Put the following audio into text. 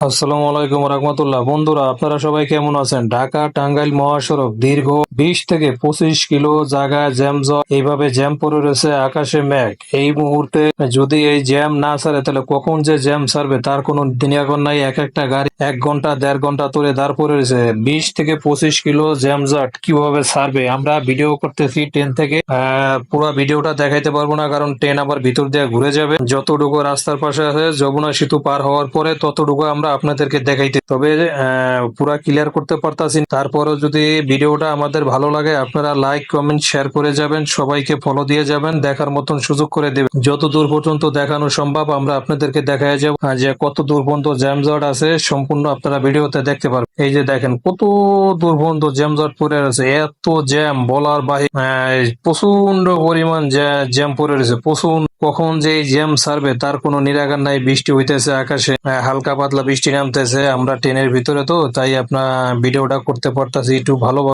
আসসালামু আলাইকুম রহমতুল্লাহ। বন্ধুরা, আপনারা সবাই কেমন আছেন? ঢাকা টাঙ্গাইল মহাসড়ক দীর্ঘ 20 থেকে 25 কিলো জায়গায় জ্যাম এইভাবে জ্যাম পড়ে রয়েছে, আকাশে মেঘ। এই মুহূর্তে যদি এই জ্যাম না ছাড়ে তাহলে কখন যে জ্যাম ছাড়বে তার কোনো দিনাগর নাই। এক একটা গাড়ি 1 ঘন্টা 1.5 ঘন্টা ধরে দাঁড় পড়ে রয়েছে। 20 থেকে 25 কিলো জ্যাম জট কিভাবে ছাড়বে? আমরা ভিডিও করতেছি ট্রেন থেকে। পুরো ভিডিওটা দেখাইতে পারবো না, কারণ ট্রেন আবার ভিতর দিয়ে ঘুরে যাবে। যতটুকু রাস্তার পাশে আছে যমুনা সেতু পার হওয়ার পরে ততটুকু আমরা আপনাদেরকে দেখাইতে, তবে পুরা ক্লিয়ার করতে পারতাছি না। তারপরেও যদি ভিডিওটা আমাদের ভালো লাগে আপনারা লাইক কমেন্ট শেয়ার করে যাবেন, সবাইকে ফলো দিয়ে যাবেন, দেখার মতন সুযোগ করে দেবেন। যত দূর পর্যন্ত দেখানো সম্ভব আমরা আপনাদেরকে দেখায় যাব যে কত দূর পর্যন্ত জ্যামজট আছে, সম্পূর্ণ আপনারা ভিডিওতে দেখতে পারবেন। এই যে দেখেন কত দূর পর্যন্ত জ্যামজট পড়ে আছে, এত জ্যাম বলার বাহিরে। প্রচন্ড পরিমাণ জ্যাম পড়ে রয়েছে, প্রচুর। কখন যে এই জ্যাম ছাড়বে তার কোনো নিরাকার নাই। বৃষ্টি হইতেছে আকাশে, হালকা পাতলা বৃষ্টি নামতেছে। আমরা ট্রেনের ভিতরে, তো তাই আপনার ভিডিওটা করতে পারতাছি একটু ভালো।